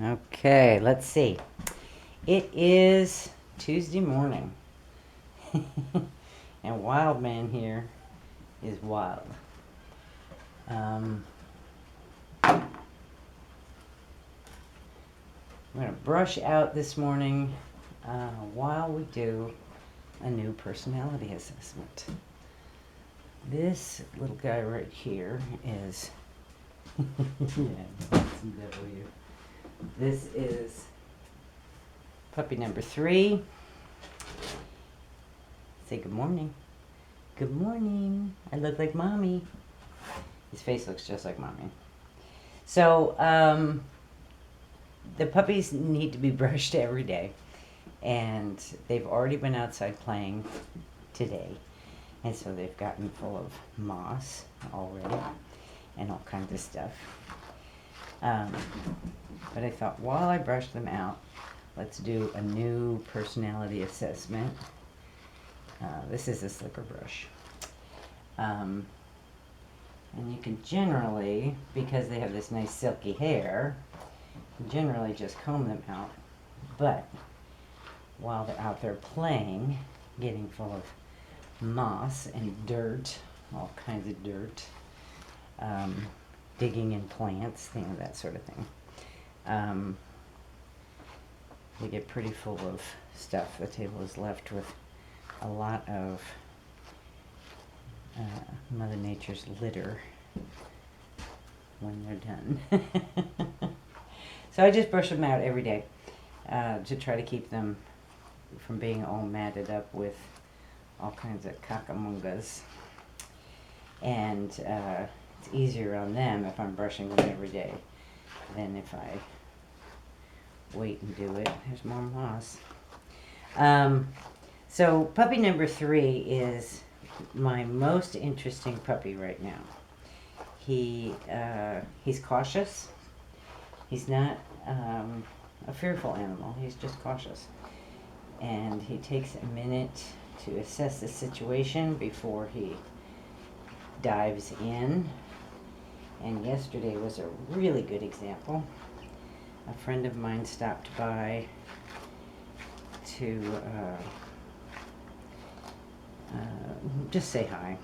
Okay, let's see. It is Tuesday morning. And Wild Man here is wild. I'm going to brush out this morning while we do a new personality assessment. This little guy right here is W. This is puppy number 3. Say good morning. Good morning. I look like mommy. His face looks just like mommy. So, the puppies need to be brushed every day. And they've already been outside playing today. And so they've gotten full of moss already and all kinds of stuff. But I thought while I brush them out, let's do a new personality assessment. This is a slicker brush. And you can generally, because they have this nice silky hair, generally just comb them out. But while they're out there playing, getting full of moss and dirt, all kinds of dirt, digging in plants, that sort of thing. They get pretty full of stuff. The table is left with a lot of Mother Nature's litter when they're done. So I just brush them out every day to try to keep them from being all matted up with all kinds of cockamungas. And it's easier on them if I'm brushing them every day than if I wait and do it. There's more moss. So puppy number 3 is my most interesting puppy right now. He's cautious. He's not a fearful animal. He's just cautious. And he takes a minute to assess the situation before he dives in. And yesterday was a really good example. A friend of mine stopped by to just say hi.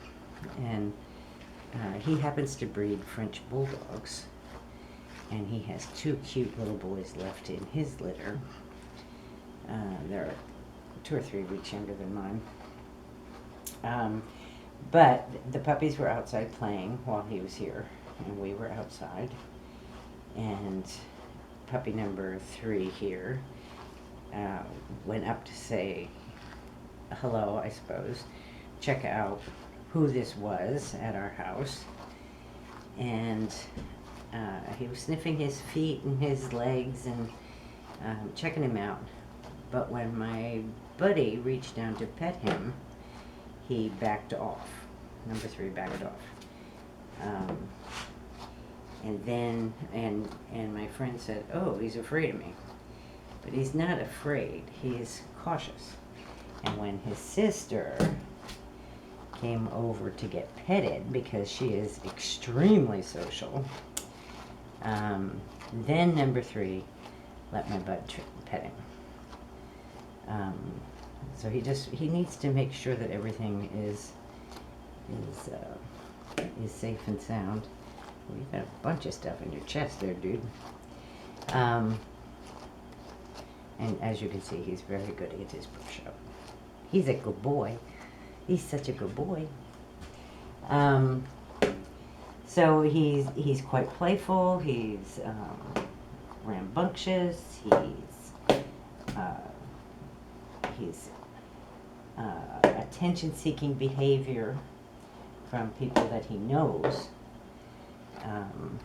And he happens to breed French bulldogs. And he has 2 cute little boys left in his litter. They're 2 or 3 weeks younger than mine. But the puppies were outside playing while he was here, and we were outside. And puppy number 3 here went up to say hello, I suppose, check out who this was at our house. And he was sniffing his feet and his legs and checking him out. But when my buddy reached down to pet him, he backed off. Number 3 backed off. And then, and my friend said, oh, he's afraid of me. But he's not afraid, he is cautious. And when his sister came over to get petted, because she is extremely social, then number 3 let my bud pet him. So he needs to make sure that everything is safe and sound. Well, you've got a bunch of stuff in your chest there, dude. And as you can see, he's very good at his push-up. He's a good boy. He's such a good boy. So he's quite playful. He's rambunctious. He's attention-seeking behavior from people that he knows, and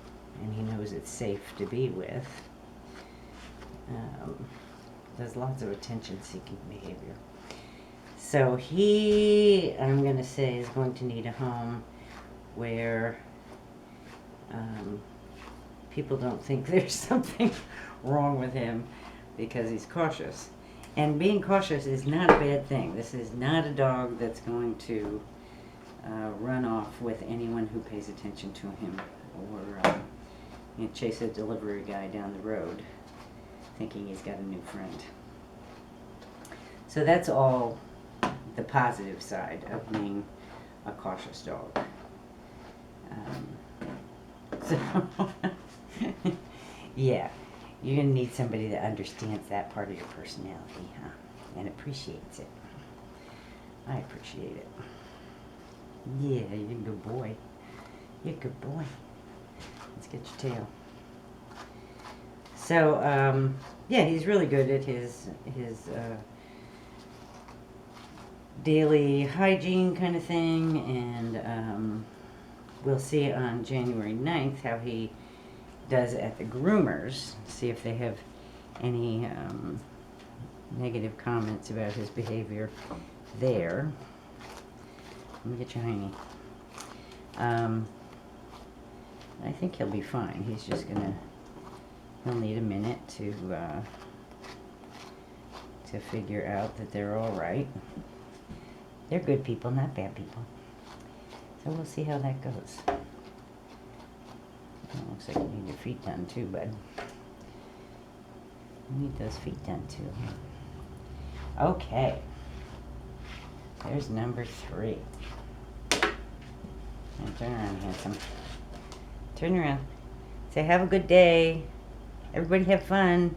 he knows it's safe to be with. There's lots of attention-seeking behavior. So I'm going to say, is going to need a home where people don't think there's something wrong with him because he's cautious. And being cautious is not a bad thing. This is not a dog that's going to run off with anyone who pays attention to him or chase a delivery guy down the road. thinking he's got a new friend. So that's all the positive side of being a cautious dog. So, yeah, you're going to need somebody that understands that part of your personality, huh? And appreciates it. I appreciate it. Yeah, you're a good boy. You're a good boy. Let's get your tail. So, yeah, he's really good at his daily hygiene kind of thing, and we'll see on January 9th how he does at the groomers, see if they have any negative comments about his behavior there. Let me get you Heine. I think he'll be fine. He's just he'll need a minute to figure out that they're all right. They're good people, not bad people. So we'll see how that goes. It looks like you need your feet done too, bud. You need those feet done too. Okay. There's number 3. And turn around, handsome. Turn around. Say, have a good day. Everybody have fun.